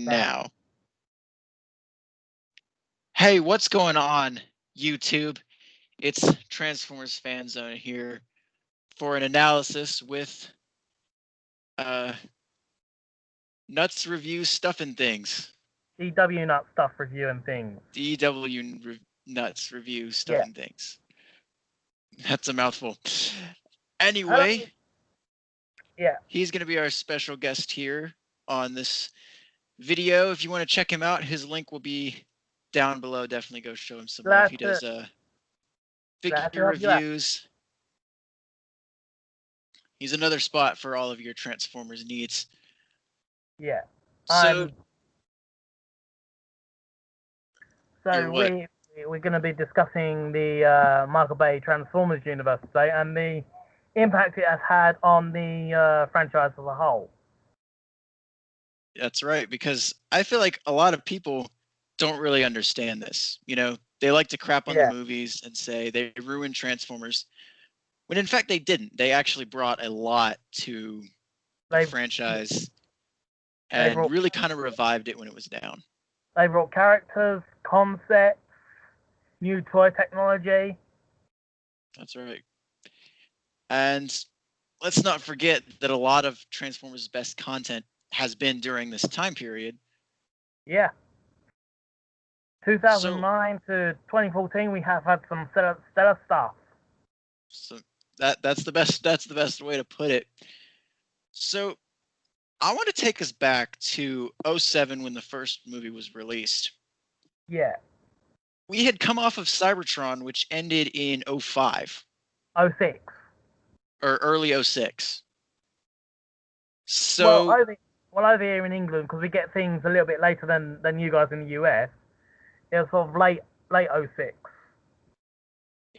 now. Hey, what's going on, YouTube? It's Transformers Fan Zone here for an analysis with uh, Nuts Review Stuff and Things. DW Nut Stuff Review and Things. Nuts Review Stuff Yeah. and Things. That's a mouthful. Anyway, Yeah. he's going to be our special guest here on this video. If you want to check him out, his link will be down below. Definitely go show him some love. He does figure reviews. He's another spot for all of your Transformers needs. Yeah. So we're going to be discussing the Michael Bay Transformers universe today and the impact it has had on the franchise as a whole. That's right, because I feel like a lot of people don't really understand this. You know, they like to crap on the movies and say they ruined Transformers, when in fact they didn't. They actually brought a lot to the franchise and really kind of revived it when it was down. They brought characters, concepts, new toy technology. That's right. And let's not forget that a lot of Transformers' best content has been during this time period. Yeah. 2009 to 2014, we have had some stellar stuff. So that's the best way to put it. So I want to take us back to 2007 when the first movie was released. Yeah. We had come off of Cybertron, which ended in 2005. 2006. Or early 2006. So over here in England, because we get things a little bit later than you guys in the US, it was sort of late 2006.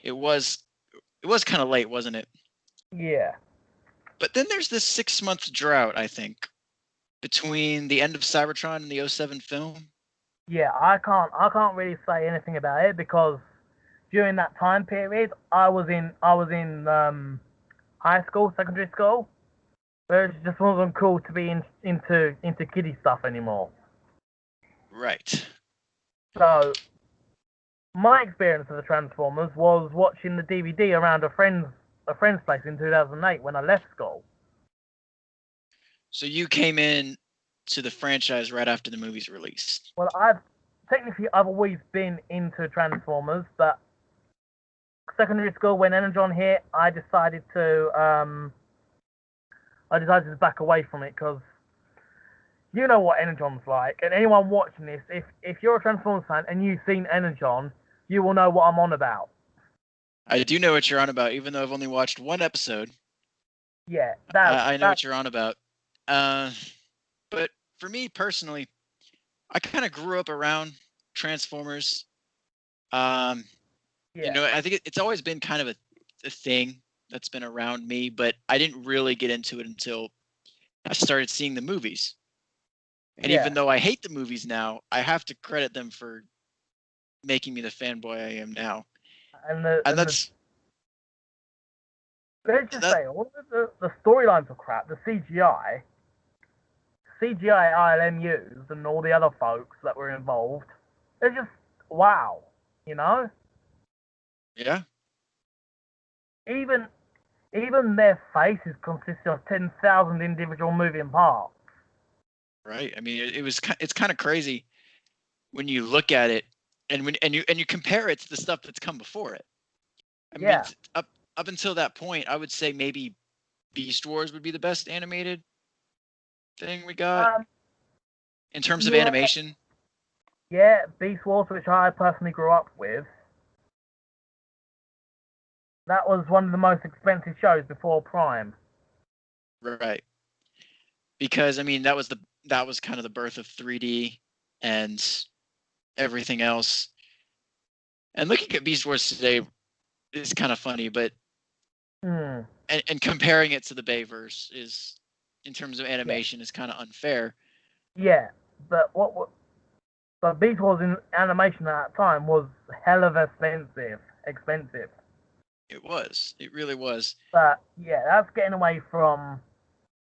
It was kind of late, wasn't it? Yeah. But then there's this 6-month drought, I think, between the end of Cybertron and the 2007 film. Yeah, I can't really say anything about it because during that time period, I was in high school, secondary school, where it just wasn't cool to be into kiddie stuff anymore. Right. So my experience of the Transformers was watching the DVD around a friend's place in 2008 when I left school. So you came in to the franchise right after the movie's released. Well, I've always been into Transformers, but secondary school when Energon hit, I decided to back away from it because you know what Energon's like, and anyone watching this, if you're a Transformers fan and you've seen Energon, you will know what I'm on about. I do know what you're on about, even though I've only watched one episode. Yeah, I know what you're on about. But for me personally, I kind of grew up around Transformers. You know, I think it's always been kind of a thing that's been around me, but I didn't really get into it until I started seeing the movies. And even though I hate the movies now, I have to credit them for making me the fanboy I am now. And that's... Let's just say, all of the storylines are crap. The CGI ILMUs and all the other folks that were involved, they're just wow, you know? Yeah. Even their faces consist of 10,000 individual moving parts. Right. I mean, it's kind of crazy when you look at it and you compare it to the stuff that's come before it. I mean, up until that point, I would say maybe Beast Wars would be the best animated thing we got in terms of animation. Yeah, Beast Wars, which I personally grew up with. That was one of the most expensive shows before Prime. Right. Because I mean, that was kind of the birth of 3D and everything else. And looking at Beast Wars today is kind of funny, but and comparing it to the Bayverse is, in terms of animation, is kind of unfair. Yeah, but but Beast Wars in animation at that time was hell of expensive. It was. It really was. But yeah, that's getting away from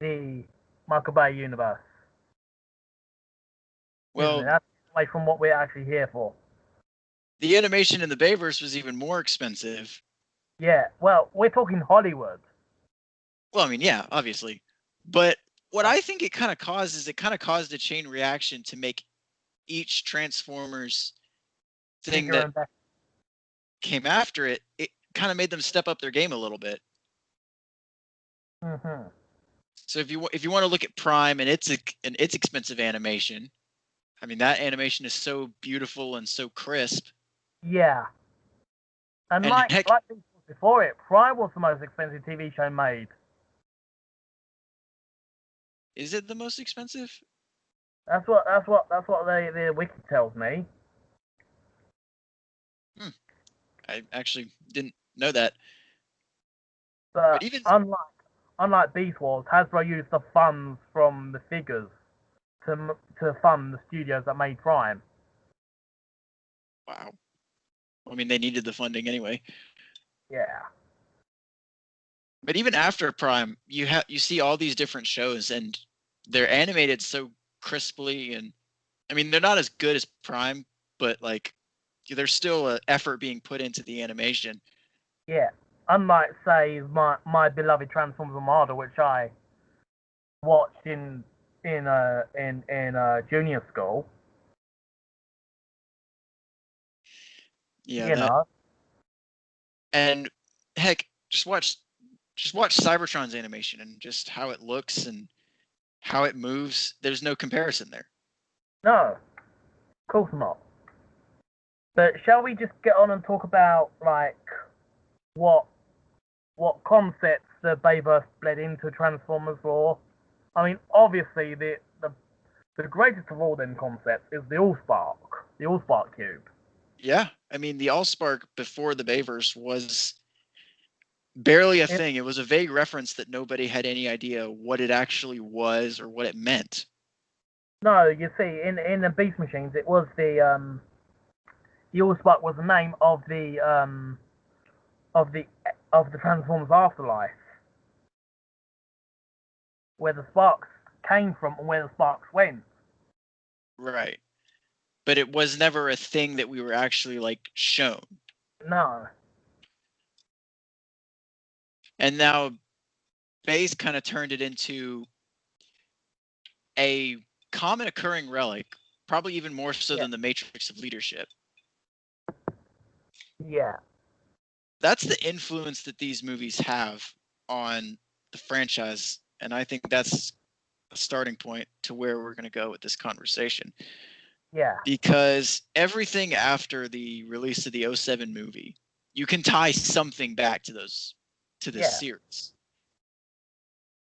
the Michael Bay universe. Well, That's away from what we're actually here for. the animation in the Bayverse was even more expensive. Yeah, well, we're talking Hollywood. Well, I mean, yeah, obviously. But what I think it kind of caused a chain reaction to make each Transformers thing Bigger that and better. came after it, it kind of made them step up their game a little bit. Mm-hmm. So if you want to look at Prime and its expensive animation, I mean that animation is so beautiful and so crisp. Yeah. And And like heck, before it, Prime was the most expensive TV show made. is it the most expensive? That's what the wiki tells me. I actually didn't know that. But But even unlike Beast Wars, Hasbro used the funds from the figures to fund the studios that made Prime. wow. I mean, they needed the funding anyway. Yeah. But even after Prime, you see all these different shows, and they're animated so crisply, and I mean they're not as good as Prime, but like there's still an effort being put into the animation. Yeah. Unlike say my beloved Transformers Armada, which I watched in junior school. Yeah, You that know. and heck, just watch Cybertron's animation and just how it looks and how it moves. There's no comparison there. No, of course not. But shall we just get on and talk about like what concepts the Bayverse bled into Transformers for? I mean, obviously the greatest of all them concepts is the Allspark Cube. Yeah, I mean the Allspark before the Bayverse was barely a It, thing. It was a vague reference that nobody had any idea what it actually was or what it meant. no, you see, in the Beast Machines, it was the Allspark was the name of of the of the Transformers Afterlife, where the sparks came from and where the sparks went. Right. But it was never a thing that we were actually like shown. No. And now Bay's kind of turned it into a common occurring relic, probably even more so Yeah. than the Matrix of Leadership. Yeah. That's the influence that these movies have on the franchise, and I think that's a starting point to where we're going to go with this conversation. Yeah. Because everything after the release of the 07 movie, you can tie something back to this Yeah. series.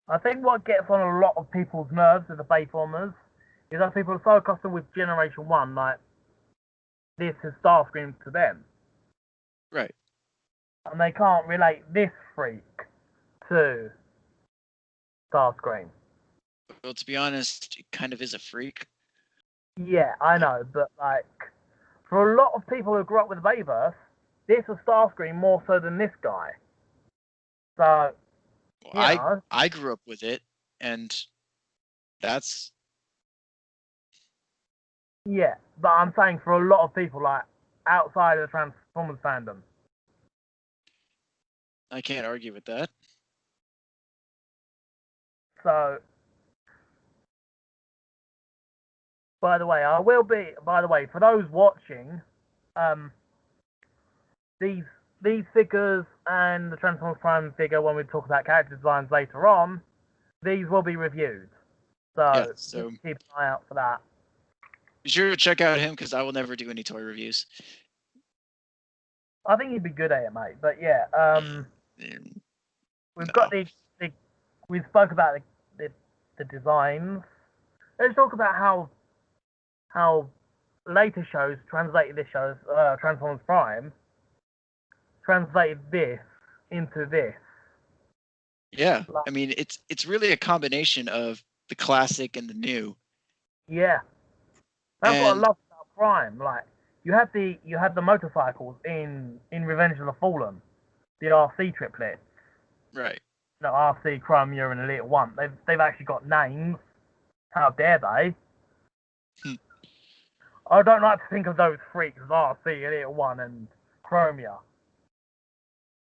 I think what gets on a lot of people's nerves with the Bayformers is that people are so accustomed with Generation 1, like, this is Starscream to them. Right. And they can't relate this freak to Starscream. Well, to be honest, it kind of is a freak. Yeah, I know, but, like, for a lot of people who grew up with Bayverse, this is Starscream more so than this guy. So, Well, I grew up with it, and that's... Yeah, but I'm saying for a lot of people, like, outside of the Transformers fandom. I can't argue with that. So, by the way, for those watching, these figures and the Transformers Prime figure, when we talk about character designs later on, these will be reviewed. So, Yeah, so keep an eye out for that. be sure to check out him, because I will never do any toy reviews. I think you'd be good at it, mate. But yeah, we've No. got we spoke about the designs. Let's talk about how later shows translated this show's Transformers Prime translated this into this. Yeah, I mean it's really a combination of the classic and the new. Yeah, that's what I And love about Prime. Like you had the motorcycles in Revenge of the Fallen, the RC triplets. right. No, RC, Chromia, and Elite One. They've actually got names. How dare they? I don't like to think of those freaks as RC, Elliot 1, and Chromia.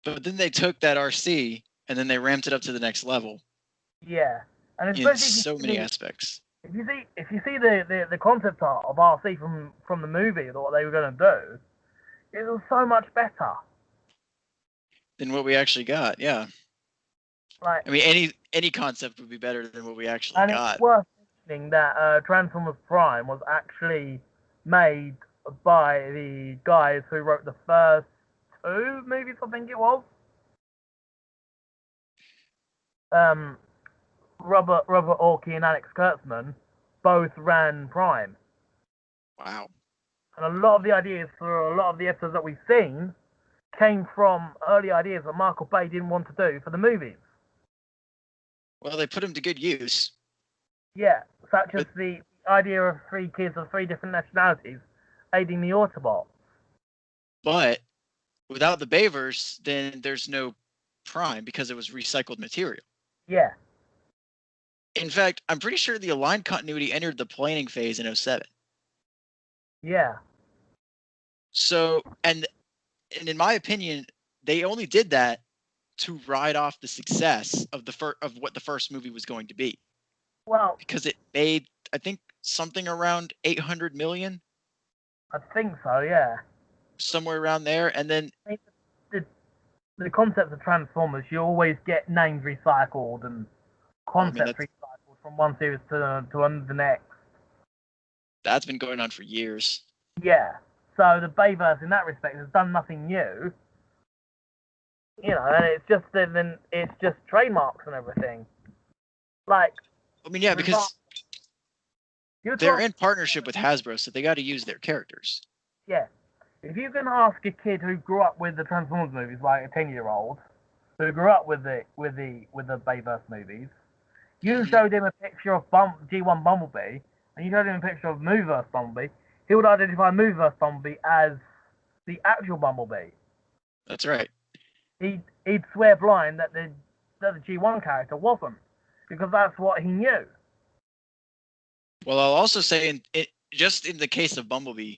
But then they took that RC and then they ramped it up to the next level Yeah, and in especially so many aspects. if you see the concept art of RC from the movie, what they were going to do, it was so much better. Than what we actually got, yeah. Like, I mean, any concept would be better than what we actually and got. it's worth mentioning that Transformers Prime was actually made by the guys who wrote the first 2 movies, I think it was. Robert Orkey and Alex Kurtzman both ran Prime. Wow. And a lot of the ideas for a lot of the episodes that we've seen came from early ideas that Michael Bay didn't want to do for the movies. Well, they put him to good use. Yeah, such as the idea of 3 kids of 3 different nationalities aiding the Autobots. But without the Bayverse, then there's no Prime because it was recycled material. Yeah. In fact, I'm pretty sure the aligned continuity entered the planning phase in 2007. Yeah. So, and in my opinion, they only did that to ride off the success of what the first movie was going to be. Well, because it made, I think, something around 800 million. I think so, yeah. Somewhere around there, and then the concept of Transformers, you always get names recycled and concepts recycled from one series to the next. That's been going on for years. Yeah. So the Bayverse, in that respect, has done nothing new. You know, and it's just trademarks and everything. Like, I mean, yeah, because they're in partnership with Hasbro, so they got to use their characters. Yeah. If you can ask a kid who grew up with the Transformers movies, like a 10-year-old, who grew up with the Bayverse movies, you showed him a picture of G1 Bumblebee, and you showed him a picture of Movieverse Bumblebee, he would identify Movieverse Bumblebee as the actual Bumblebee. That's right. He'd swear blind that the G1 character wasn't, because that's what he knew. Well, I'll also say, just in the case of Bumblebee,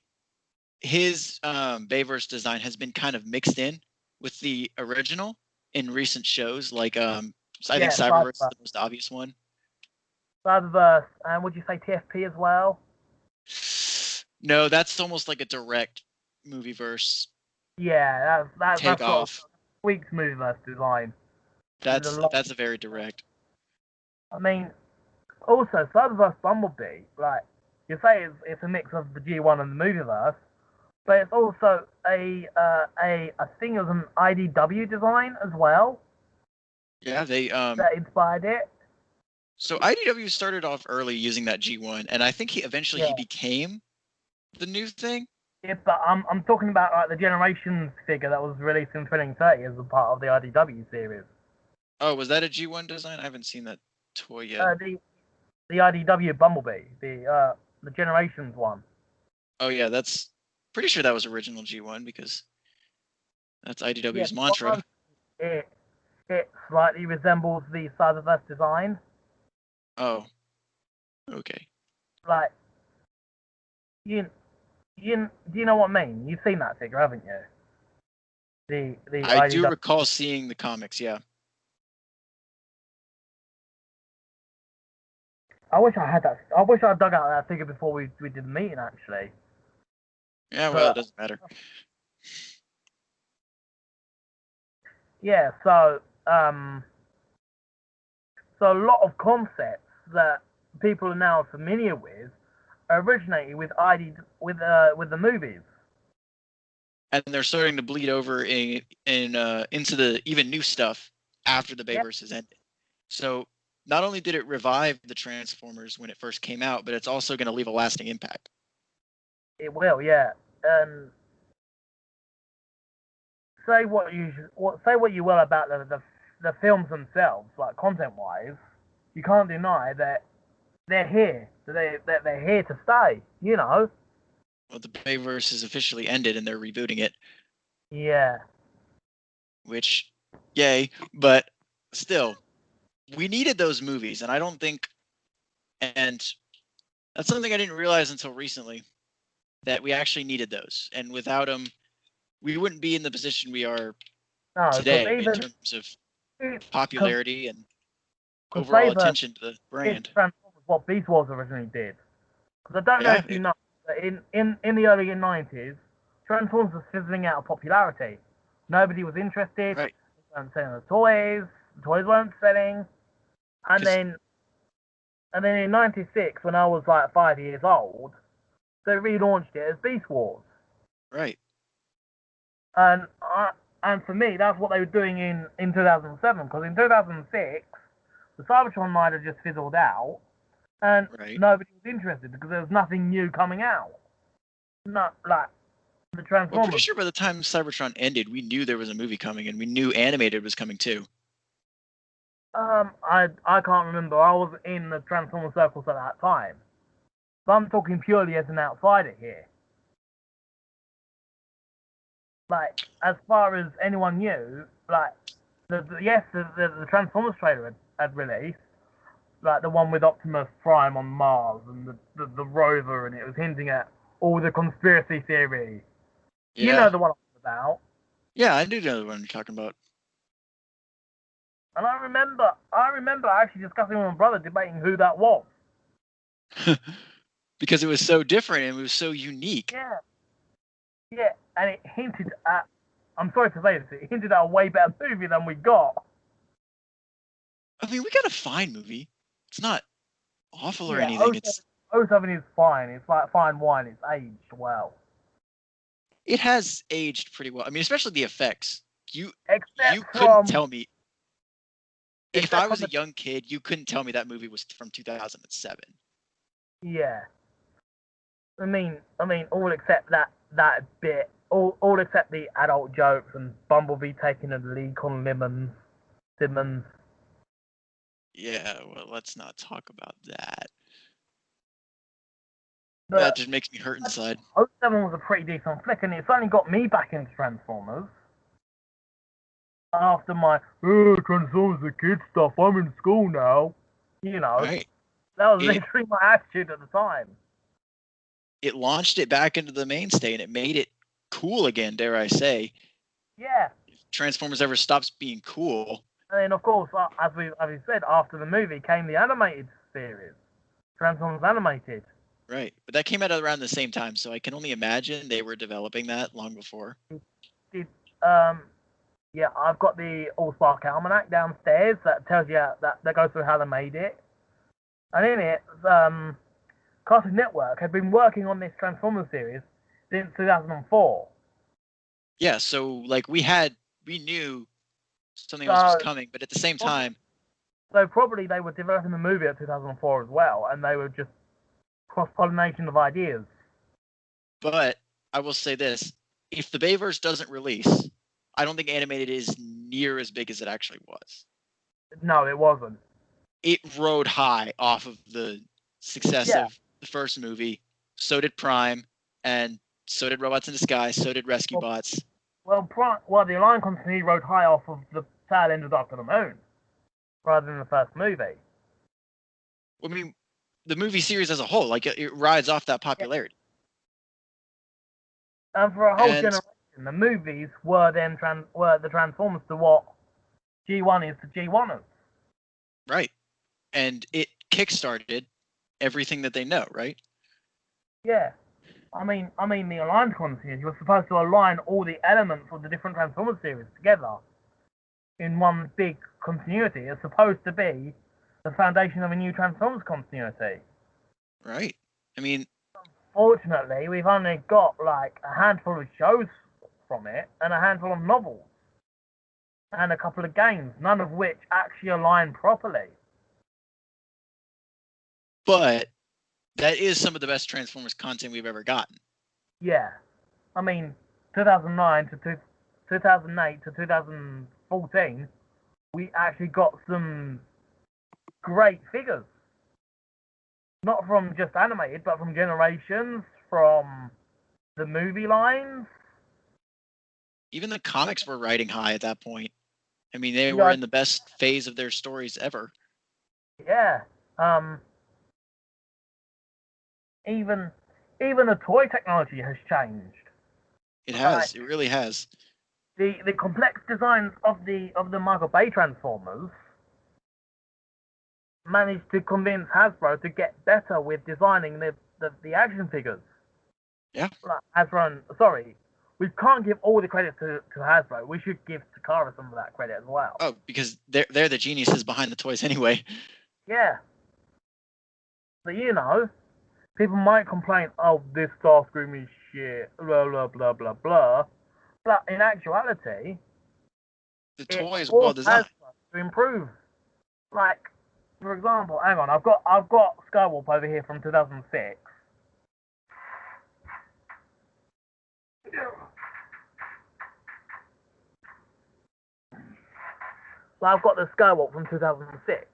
his Bayverse design has been kind of mixed in with the original in recent shows. Like, I think Cyberverse is the most obvious one. Cyberverse, and would you say TFP as well? No, that's almost like a direct movieverse. Yeah, that's takeoff. Week's movieverse design. That's a very direct. I mean, also Cyberverse Bumblebee, like you say, it's a mix of the G1 and the movieverse, but it's also a thing of an IDW design as well. Yeah, they that inspired it. So IDW started off early using that G1, and I think he became the new thing. Yeah, but I'm talking about like the Generations figure that was released in 2030 as a part of the IDW series. Oh, was that a G1 design? I haven't seen that toy yet. The IDW Bumblebee, the Generations one. Oh yeah, that's pretty sure that was original G1 because that's IDW's mantra. It slightly resembles the Cyberverse design. Oh. Okay. Like, do you know what I mean? You've seen that figure, haven't you? I do recall seeing the comics, yeah. I wish I had that. I wish I dug out that figure before we did the meeting, actually. Yeah, well, it doesn't matter. Yeah, so a lot of concepts that people are now familiar with originated with the movies. And they're starting to bleed over into the even new stuff after the Bayverse has ended. So not only did it revive the Transformers when it first came out, but it's also going to leave a lasting impact. It will, yeah. Say what you will about the films themselves, like content-wise, you can't deny that they're here. That they're here to stay. You know. Well, the Bayverse is officially ended, and they're rebooting it. Yeah. Which, yay! But still, we needed those movies, and I don't think, and that's something I didn't realize until recently. that we actually needed those, and without them, we wouldn't be in the position we are No, because today in even terms of because popularity and overall Bayverse attention to the is brand. Transformers what Beast Wars originally did. Because I don't know Yeah, if you know that in the early 90s, Transformers was fizzling out of popularity. Nobody was interested. right. They weren't selling the toys weren't selling, and Because then in '96, when I was like 5 years old, they relaunched it as Beast Wars. right. And and for me, that's what they were doing in 2007. Because in 2006, the Cybertron line had just fizzled out, and Right. nobody was interested because there was nothing new coming out. Not like the Well, I'm pretty Transformers. sure by the time Cybertron ended, we knew there was a movie coming, and we knew animated was coming too. I can't remember. I was in the Transformer circles at that time. So I'm talking purely as an outsider here. Like, as far as anyone knew, like, the Transformers trailer had released, like the one with Optimus Prime on Mars and the rover, and it was hinting at all the conspiracy theory. You know Yeah. the one I'm about. Yeah, I do know the one you're talking about. And I remember actually discussing with my brother, debating who that was. Because it was so different and it was so unique. Yeah, yeah, and it hinted at. I'm sorry to say this, it hinted at a way better movie than we got. I mean, we got a fine movie. It's not awful or Yeah, anything. oh 07 is fine. It's like fine wine. It's aged well. It has aged pretty well. I mean, especially the effects. You Except couldn't from tell me if I except from was a the young kid, you couldn't tell me that movie was from 2007. yeah. I mean, all except that bit, all except the adult jokes and Bumblebee taking a leak on Simmons. Yeah, well, let's not talk about that. That But just makes me hurt inside. oh 07 was a pretty decent flick, and it certainly got me back into Transformers. After my Transformers the kid stuff, I'm in school now. You know, Right. that was It literally my attitude at the time. it launched it back into the mainstay and it made it cool again, dare I say. Yeah. If Transformers ever stops being cool, And then, of course, as we said, after the movie came the animated series, Transformers Animated. right. But that came out around the same time, so I can only imagine they were developing that long before. Did yeah, I've got the All Spark Almanac downstairs that tells you that goes through how they made it. And in it, Cartoon Network had been working on this Transformers series since 2004. Yeah, so like we knew something else was So coming, but at the same probably, time, so probably they were developing the movie at 2004 as well, and they were just cross pollination of ideas. but I will say this, if the Bayverse doesn't release, I don't think animated is near as big as it actually was. No, it wasn't. It rode high off of the success Yeah. of the first movie. So did Prime, and so did Robots in Disguise, so did Rescue Well, Bots. well, the Alliance Company rode high off of the tail end of Doctor the Moon, rather than the first movie. I mean, the movie series as a whole, like it rides off that popularity. And for a whole And generation, the movies were the Transformers to what G1 is to G1ers. right. And it kickstarted everything that they know, right? Yeah. I mean, the Alliance series was supposed to align all the elements of the different Transformers series together in one big continuity. It's supposed to be the foundation of a new Transformers continuity. Right. I mean, Fortunately, we've only got like a handful of shows from it and a handful of novels and a couple of games, none of which actually align properly. but that is some of the best Transformers content we've ever gotten. Yeah, I mean, 2009 to 2008 to 2014, we actually got some great figures. Not from just animated, but from Generations, from the movie lines. Even the comics were riding high at that point. I mean, they You were got, in the best phase of their stories ever. yeah. Even even the toy technology has changed. It has. It really has. The complex designs of the Michael Bay Transformers managed to convince Hasbro to get better with designing the action figures. Yeah. Like Hasbro, sorry, we can't give all the credit to Hasbro. We should give Takara some of that credit as well. Oh, because they're the geniuses behind the toys anyway. Yeah. But you know, people might complain, oh, this Starscream is shit, blah blah blah blah blah. But in actuality, The it toy is well forced designed. Hasbro to improve. Like, for example, hang on, I've got Skywarp over here from 2006. So I've got the Skywalk from 2006.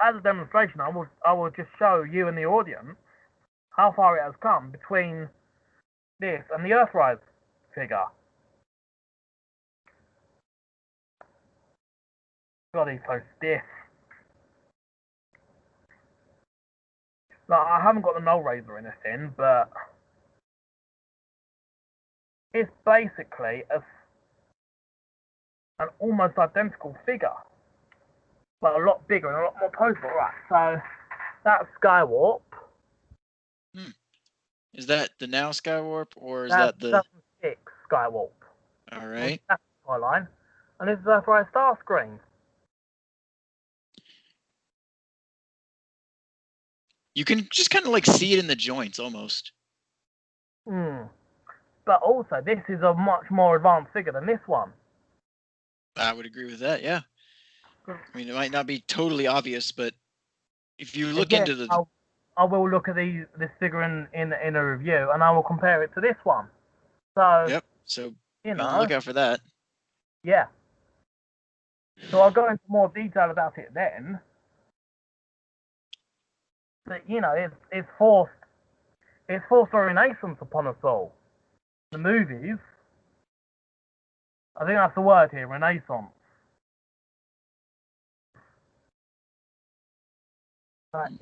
As a demonstration, I will just show you and the audience how far it has come between this and the Earthrise figure. God, he's so stiff. Like, I haven't got the null razor or anything, but it's basically an almost identical figure, but a lot bigger and a lot more poseable. Right, so that's Skywarp. Is that the now Skywarp, or is That's that the 2006 Skywarp. all right? That's the line. And this is Earthrise Starscream. You can just kind of like see it in the joints almost. But also, this is a much more advanced figure than this one. I would agree with that. Yeah. I mean, it might not be totally obvious, but if you look into the, I will look at this figure in a review, and I will compare it to this one. So yep. So you be on know, the lookout for that. yeah. So I'll go into more detail about it then. But you know, it's forced a renaissance upon us all. The movies, I think that's the word here, renaissance.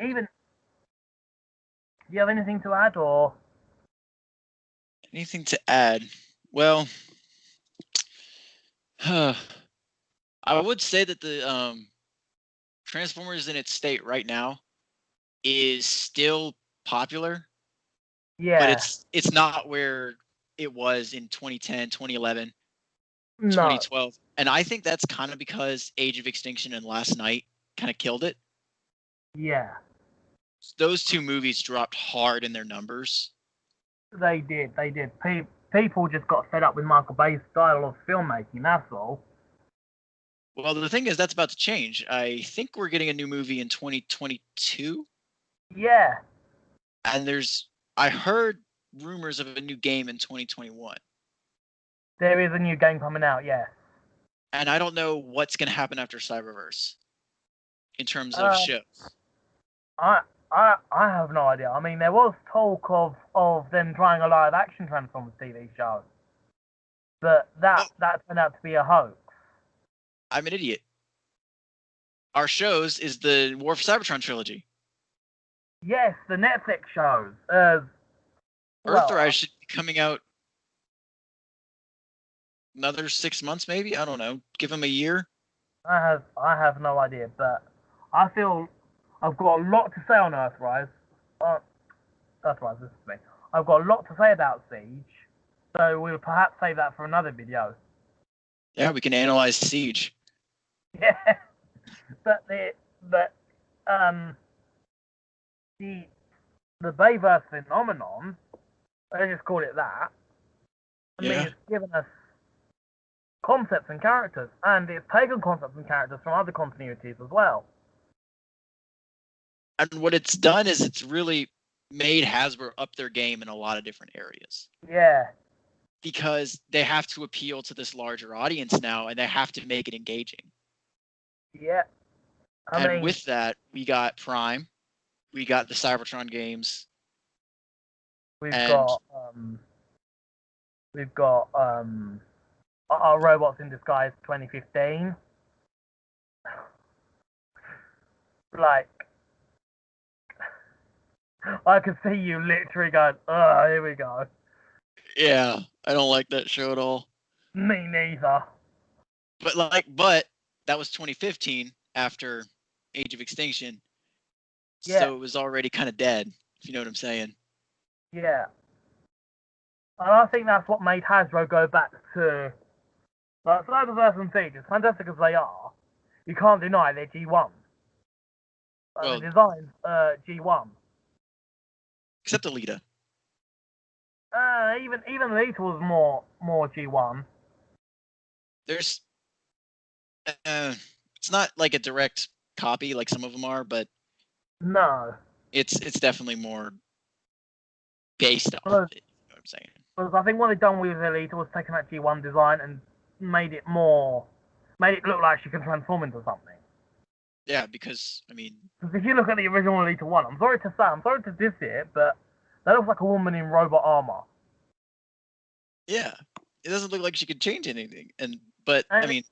Even, do you have anything to add, or Anything to add? Well, I would say that the Transformers in its state right now is still popular. yeah, But it's not where it was in 2010, 2011, no, 2012. And I think that's kind of because Age of Extinction and Last Night kind of killed it. yeah, Those two movies dropped hard in their numbers. they did. People just got fed up with Michael Bay's style of filmmaking. That's all. Well, the thing is, that's about to change. I think we're getting a new movie in 2022. Yeah. And I heard rumors of a new game in 2021. There is a new game coming out, yes. And I don't know what's going to happen after Cyberverse in terms of shows. I have no idea. I mean, there was talk of them trying a live action Transformers TV show, but that turned out to be a hoax. I'm an idiot. Our shows is the War for Cybertron trilogy. Yes, the Netflix shows. Earthrise should be coming out another 6 months, maybe. I don't know. Give them a year. I have no idea, but I feel I've got a lot to say on Earthrise. Earthrise, this is me. I've got a lot to say about Siege, so we'll perhaps save that for another video. Yeah, we can analyze Siege. Yeah, but the Bayverse phenomenon, let's just call it that. I mean, it's given us concepts and characters, and it's taken concepts and characters from other continuities as well. And what it's done is it's really made Hasbro up their game in a lot of different areas. Yeah. Because they have to appeal to this larger audience now, and they have to make it engaging. Yeah. I mean, with that, we got Prime, we got the Cybertron games. We've got our Robots in Disguise 2015. Like, I could see you literally going, "Ugh, here we go." Yeah, I don't like that show at all. Me neither. But that was 2015 after Age of Extinction, Yeah, so it was already kind of dead. If you know what I'm saying. yeah. And I think that's what made Hasbro go back to like Cyberverse and Siege, as fantastic as they are, you can't deny they're G1. The Well, design's G1. except Alita. Even Elite was more G1. There's, it's not like a direct copy like some of them are, but No. it's definitely more based off Because of it. You know what I'm saying? I think what they've done with Elite was taken that G1 design and made it look like she can transform into something. Yeah, because I mean, Because if you look at the original Elite 1, I'm sorry to diss it, but that looks like a woman in robot armor. yeah, it doesn't look like she could change anything. But And, I mean,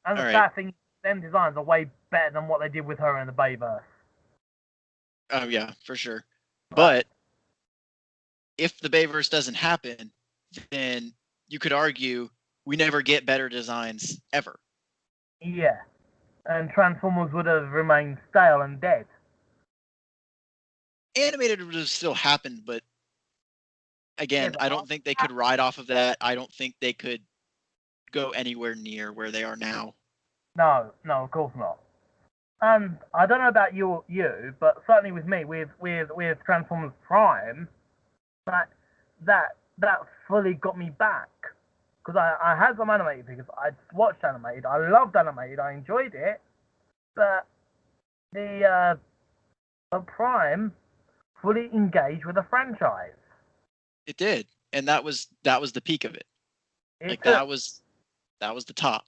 and the all right. sad thing, them designs are way better than what they did with her in the Bayverse. Oh yeah, for sure. But if the Bayverse doesn't happen, then you could argue we never get better designs ever. Yeah. And Transformers would have remained stale and dead. Animated would have still happened, but again, but I don't think they could ride off of that. I don't think they could go anywhere near where they are now. No, of course not. And I don't know about you, but certainly with me, with Transformers Prime, that fully got me back because I had some animated because I watched animated, I loved animated, I enjoyed it, but the Prime fully engaged with the franchise. It did, and that was the peak of it. That was the top.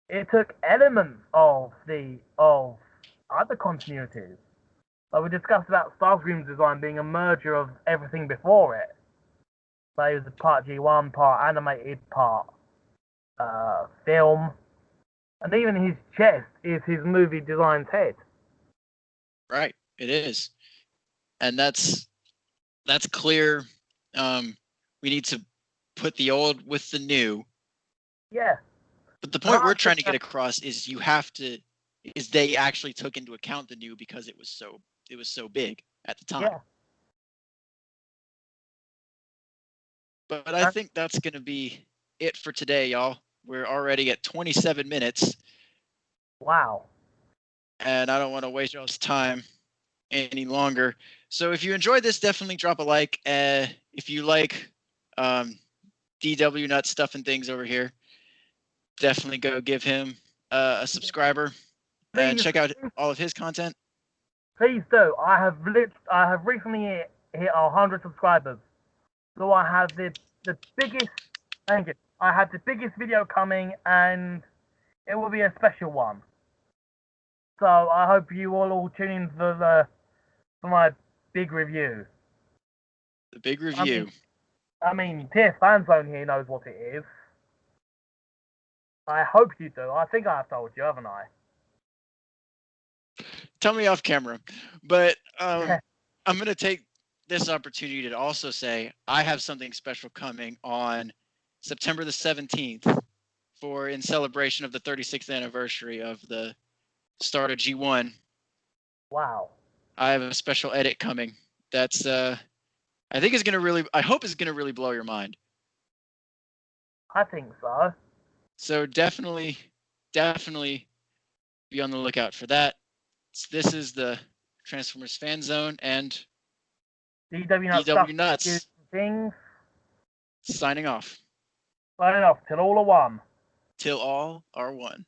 It took elements of other continuities. Like we discussed about Starscream's design being a merger of everything before it. So it was part G1, part animated, part film, and even his chest is his movie design's head. Right, it is, and that's clear. We need to put the old with the new. Yeah. But the point we're trying to get across is they actually took into account the new because it was so big at the time. Yeah. But I think that's going to be it for today, y'all. We're already at 27 minutes. Wow. And I don't want to waste y'all's time any longer. So if you enjoyed this, definitely drop a like. If you like DW Nut stuff and things over here, definitely go give him a subscriber and check out all of his content. Please do. I have recently hit 100 subscribers, so I have the biggest. Thank you. I have the biggest video coming, and it will be a special one. So I hope you all tune in for my big review. The big review. I mean, TS Fanzone here knows what it is. I hope you do. I think I've told you, haven't I? Tell me off camera. But I'm going to take this opportunity to also say I have something special coming on September the 17th in celebration of the 36th anniversary of the start of G1. Wow. I have a special edit coming. That's I think I hope it's gonna really blow your mind. I think so. So definitely be on the lookout for that. This is the Transformers Fan Zone and DW Nuts. Things. Signing off. Signing off till all are one. Till all are one.